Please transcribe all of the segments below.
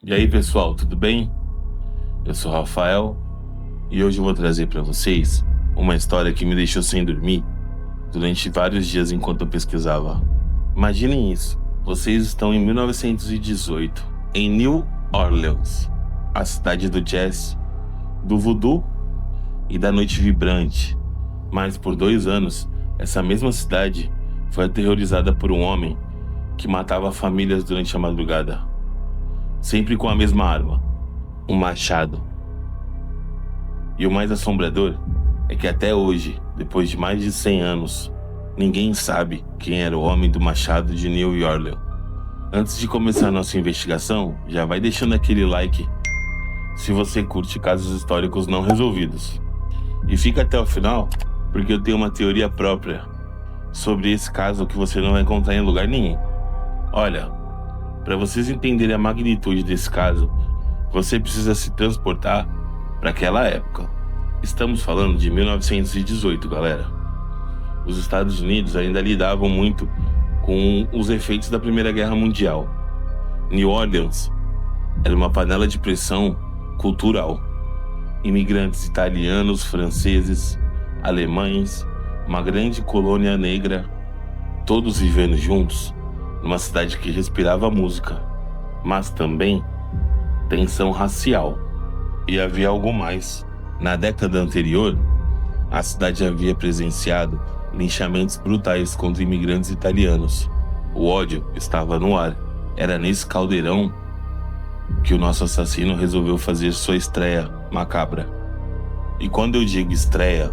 E aí pessoal, tudo bem? Eu sou o Rafael e hoje eu vou trazer para vocês uma história que me deixou sem dormir durante vários dias enquanto eu pesquisava. Imaginem isso, vocês estão em 1918, em New Orleans, a cidade do jazz, do voodoo e da noite vibrante. Mas por 2 anos, essa mesma cidade foi aterrorizada por um homem que matava famílias durante a madrugada, sempre com a mesma arma, um machado. E o mais assombrador é que até hoje, depois de mais de 100 anos, ninguém sabe quem era o homem do machado de New Orleans. Antes de começar a nossa investigação, já vai deixando aquele like se você curte casos históricos não resolvidos. E fica até o final, porque eu tenho uma teoria própria sobre esse caso que você não vai encontrar em lugar nenhum. Olha, para vocês entenderem a magnitude desse caso, você precisa se transportar para aquela época. Estamos falando de 1918, galera. Os Estados Unidos ainda lidavam muito com os efeitos da Primeira Guerra Mundial. New Orleans era uma panela de pressão cultural. Imigrantes italianos, franceses, alemães, uma grande colônia negra, todos vivendo juntos numa cidade que respirava música, mas também tensão racial. E havia algo mais. Na década anterior, a cidade havia presenciado linchamentos brutais contra imigrantes italianos. O ódio estava no ar. Era nesse caldeirão que o nosso assassino resolveu fazer sua estreia macabra. E quando eu digo estreia,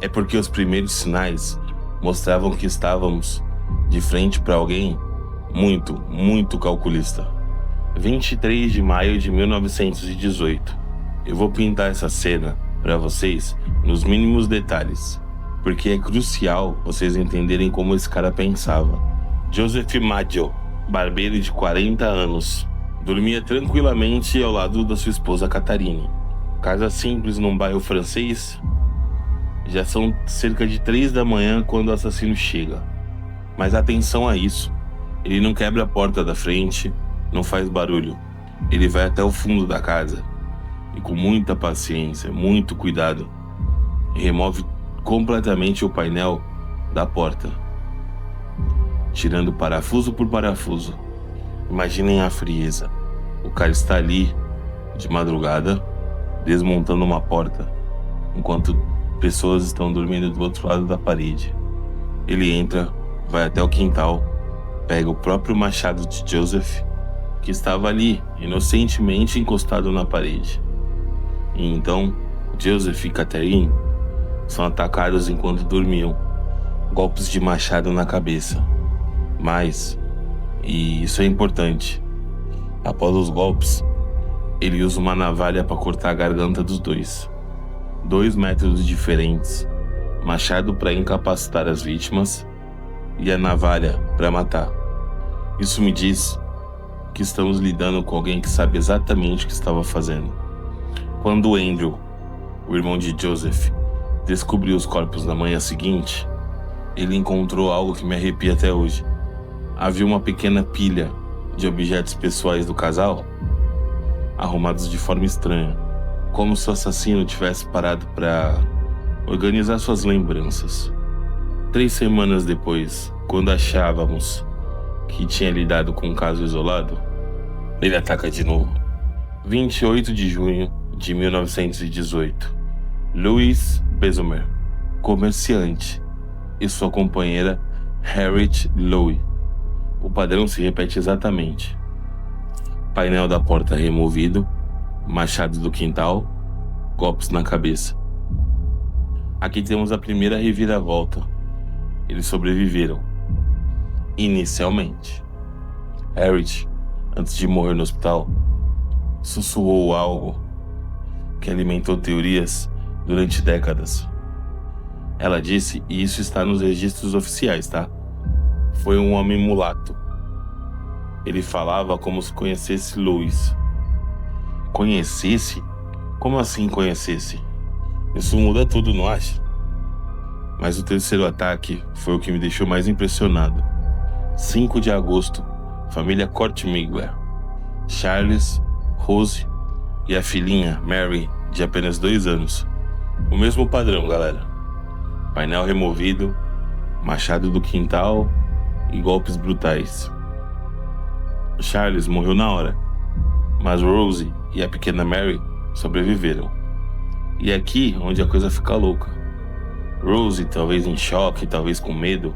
é porque os primeiros sinais mostravam que estávamos de frente para alguém muito calculista. 23 de maio de 1918. Eu vou pintar essa cena para vocês nos mínimos detalhes, porque é crucial vocês entenderem como esse cara pensava. Joseph Maggio, barbeiro de 40 anos, dormia tranquilamente ao lado da sua esposa Catherine. Casa simples num bairro francês. Já são cerca de 3 da manhã quando o assassino chega. Mas atenção a isso. Ele não quebra a porta da frente, não faz barulho. Ele vai até o fundo da casa e, com muita paciência, muito cuidado, remove completamente o painel da porta, tirando parafuso por parafuso. Imaginem a frieza. O cara está ali, de madrugada, desmontando uma porta, enquanto pessoas estão dormindo do outro lado da parede. Ele entra, vai até o quintal, pega o próprio machado de Joseph, que estava ali, inocentemente encostado na parede. E então, Joseph e Catherine são atacados enquanto dormiam, golpes de machado na cabeça. Mas, e isso é importante, após os golpes, ele usa uma navalha para cortar a garganta dos dois. 2 métodos diferentes: machado para incapacitar as vítimas e a navalha para matar. Isso me diz que estamos lidando com alguém que sabe exatamente o que estava fazendo. Quando Andrew, o irmão de Joseph, descobriu os corpos na manhã seguinte, ele encontrou algo que me arrepia até hoje. Havia uma pequena pilha de objetos pessoais do casal, arrumados de forma estranha, como se o assassino tivesse parado para organizar suas lembranças. 3 semanas depois, quando achávamos que tinha lidado com um caso isolado, ele ataca de novo. 28 de junho de 1918. Louis Besumer, comerciante, e sua companheira Harriet Lowe. O padrão se repete exatamente. Painel da porta removido, machado do quintal, golpes na cabeça. Aqui temos a primeira reviravolta. Eles sobreviveram. Inicialmente. Harriet, antes de morrer no hospital, sussurrou algo que alimentou teorias durante décadas. Ela disse, e isso está nos registros oficiais, tá? Foi um homem mulato. Ele falava como se conhecesse Louis. Conhecesse? Como assim conhecesse? Isso muda tudo, não acha? Mas o terceiro ataque foi o que me deixou mais impressionado. 5 de agosto, família Kortmigler. Charles Rose e a filhinha, Mary, de apenas 2 anos. O mesmo padrão, galera. Painel removido, machado do quintal e golpes brutais. Charles morreu na hora, mas Rose e a pequena Mary sobreviveram. E é aqui onde a coisa fica louca. Rose, talvez em choque, talvez com medo,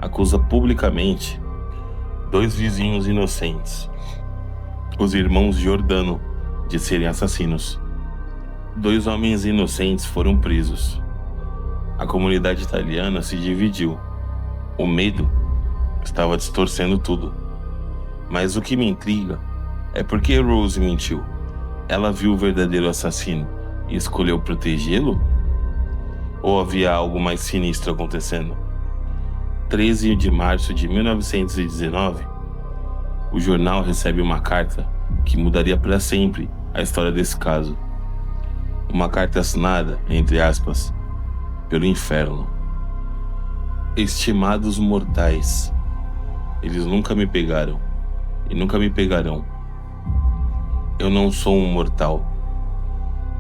acusa publicamente 2 vizinhos inocentes, os irmãos Giordano, de serem assassinos. 2 homens inocentes foram presos. A comunidade italiana se dividiu. O medo estava distorcendo tudo. Mas o que me intriga é porque Rose mentiu. Ela viu o verdadeiro assassino e escolheu protegê-lo? Ou havia algo mais sinistro acontecendo? 13 de março de 1919, o jornal recebe uma carta que mudaria para sempre a história desse caso. Uma carta assinada, entre aspas, pelo inferno. Estimados mortais, eles nunca me pegaram e nunca me pegarão. Eu não sou um mortal.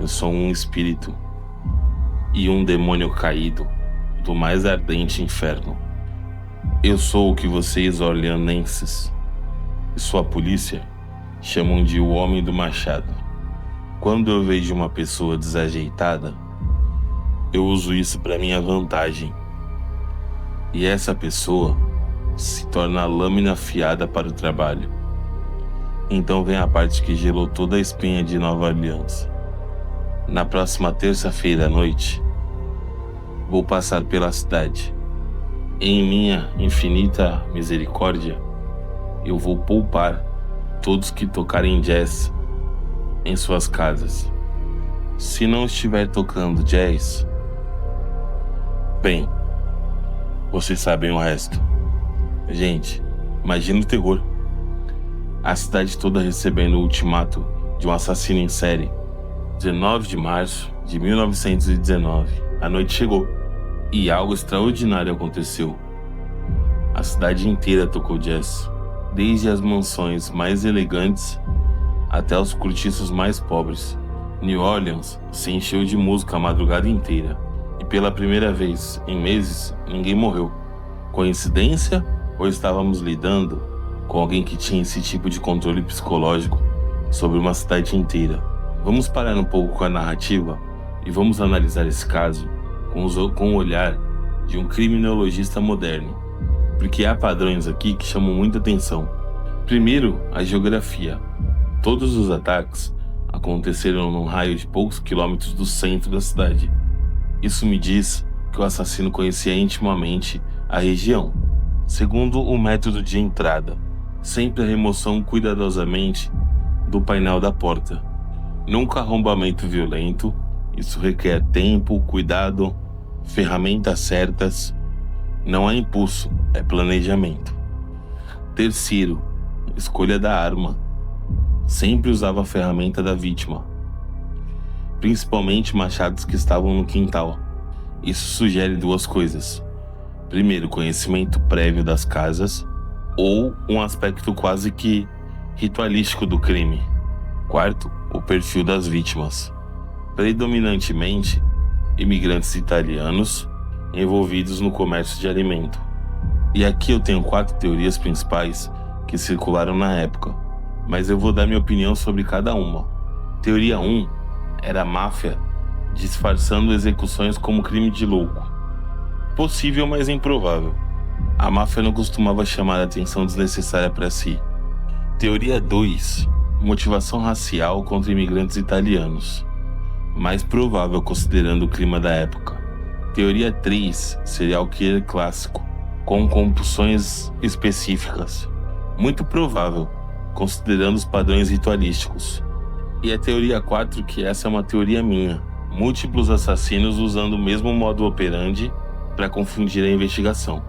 Eu sou um espírito e um demônio caído do mais ardente inferno. Eu sou o que vocês orleanenses e sua polícia chamam de o Homem do Machado. Quando eu vejo uma pessoa desajeitada, eu uso isso para minha vantagem. E essa pessoa se torna a lâmina afiada para o trabalho. Então vem a parte que gelou toda a espinha de Nova Orleans. Na próxima terça-feira à noite, vou passar pela cidade. Em minha infinita misericórdia, eu vou poupar todos que tocarem jazz em suas casas. Se não estiver tocando jazz, bem, vocês sabem o resto. Gente, imagina o terror. A cidade toda recebendo o ultimato de um assassino em série. 19 de março de 1919. A noite chegou e algo extraordinário aconteceu. A cidade inteira tocou jazz, desde as mansões mais elegantes até os cortiços mais pobres. New Orleans se encheu de música a madrugada inteira. E pela primeira vez em meses, ninguém morreu. Coincidência? Ou estávamos lidando com alguém que tinha esse tipo de controle psicológico sobre uma cidade inteira? Vamos parar um pouco com a narrativa e vamos analisar esse caso com o olhar de um criminologista moderno, porque há padrões aqui que chamam muita atenção. Primeiro, a geografia. Todos os ataques aconteceram num raio de poucos quilômetros do centro da cidade. Isso me diz que o assassino conhecia intimamente a região. Segundo, o método de entrada. Sempre a remoção cuidadosamente do painel da porta. Nunca arrombamento violento. Isso requer tempo, cuidado, ferramentas certas. Não é impulso, é planejamento. Terceiro, escolha da arma. Sempre usava a ferramenta da vítima, principalmente machados que estavam no quintal. Isso sugere 2 coisas. Primeiro, conhecimento prévio das casas, ou um aspecto quase que ritualístico do crime. Quarto, o perfil das vítimas. Predominantemente, imigrantes italianos envolvidos no comércio de alimento. E aqui eu tenho 4 teorias principais que circularam na época, mas eu vou dar minha opinião sobre cada uma. Teoria 1 era a máfia disfarçando execuções como crime de louco. Possível, mas improvável. A máfia não costumava chamar a atenção desnecessária para si. Teoria 2, motivação racial contra imigrantes italianos. Mais provável considerando o clima da época. Teoria 3, serial killer clássico, com compulsões específicas. Muito provável, considerando os padrões ritualísticos. E a teoria 4, que essa é uma teoria minha. Múltiplos assassinos usando o mesmo modo operandi para confundir a investigação.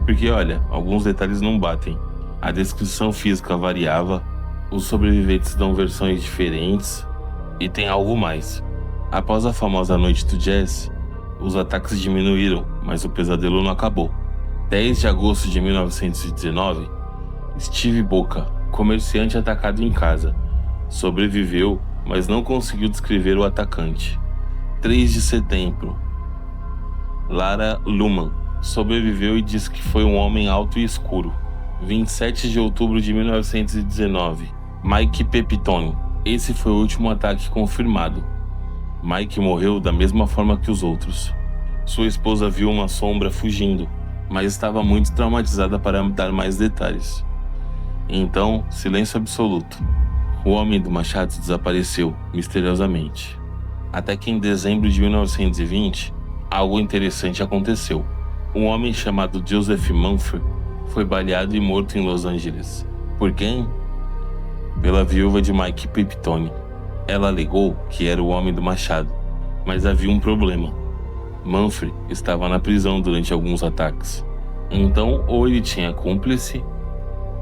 Porque olha, alguns detalhes não batem. A descrição física variava, os sobreviventes dão versões diferentes e tem algo mais. Após a famosa noite do jazz, os ataques diminuíram, mas o pesadelo não acabou. 10 de agosto de 1919, Steve Boca, comerciante atacado em casa. sobreviveu, mas não conseguiu descrever o atacante. 3 de setembro. Lara Luman sobreviveu e disse que foi um homem alto e escuro. 27 de outubro de 1919. Mike Pepitone. Esse foi o último ataque confirmado. Mike morreu da mesma forma que os outros. Sua esposa viu uma sombra fugindo, mas estava muito traumatizada para dar mais detalhes. Então, silêncio absoluto. O homem do machado desapareceu, misteriosamente. Até que em dezembro de 1920, algo interessante aconteceu. Um homem chamado Joseph Mumford foi baleado e morto em Los Angeles. Por quem? Pela viúva de Mike Pepitone. Ela alegou que era o homem do machado, mas havia um problema. Mumford estava na prisão durante alguns ataques. Então, ou ele tinha cúmplice,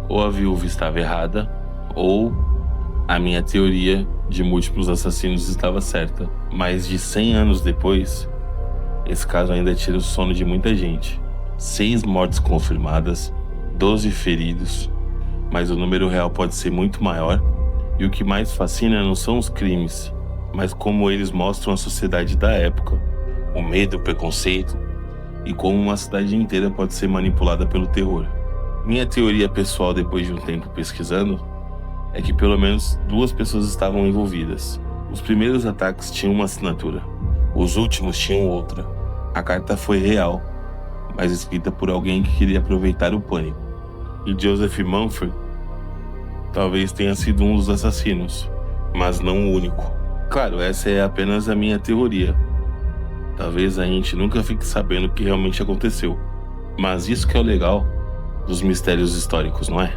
ou a viúva estava errada, ou a minha teoria de múltiplos assassinos estava certa. Mais de 100 anos depois, esse caso ainda tira o sono de muita gente. 6 mortes confirmadas, 12 feridos, mas o número real pode ser muito maior. E o que mais fascina não são os crimes, mas como eles mostram a sociedade da época. O medo, o preconceito e como uma cidade inteira pode ser manipulada pelo terror. Minha teoria pessoal, depois de um tempo pesquisando, é que pelo menos 2 pessoas estavam envolvidas. Os primeiros ataques tinham uma assinatura, os últimos tinham outra. A carta foi real, mas escrita por alguém que queria aproveitar o pânico. E Joseph Mumford talvez tenha sido um dos assassinos, mas não o único. Claro, essa é apenas a minha teoria. Talvez a gente nunca fique sabendo o que realmente aconteceu. Mas isso que é o legal dos mistérios históricos, não é?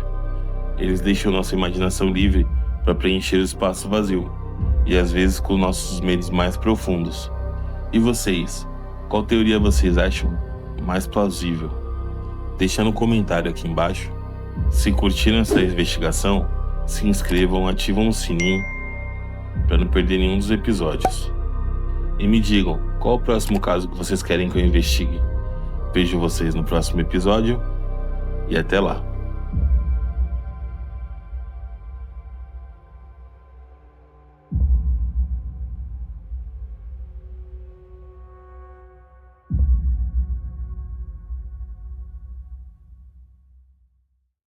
Eles deixam nossa imaginação livre para preencher o espaço vazio, e às vezes com nossos medos mais profundos. E vocês? Qual teoria vocês acham mais plausível? Deixa no comentário aqui embaixo. Se curtiram essa investigação, se inscrevam, ativam o sininho para não perder nenhum dos episódios. E me digam, qual o próximo caso que vocês querem que eu investigue? Vejo vocês no próximo episódio e até lá.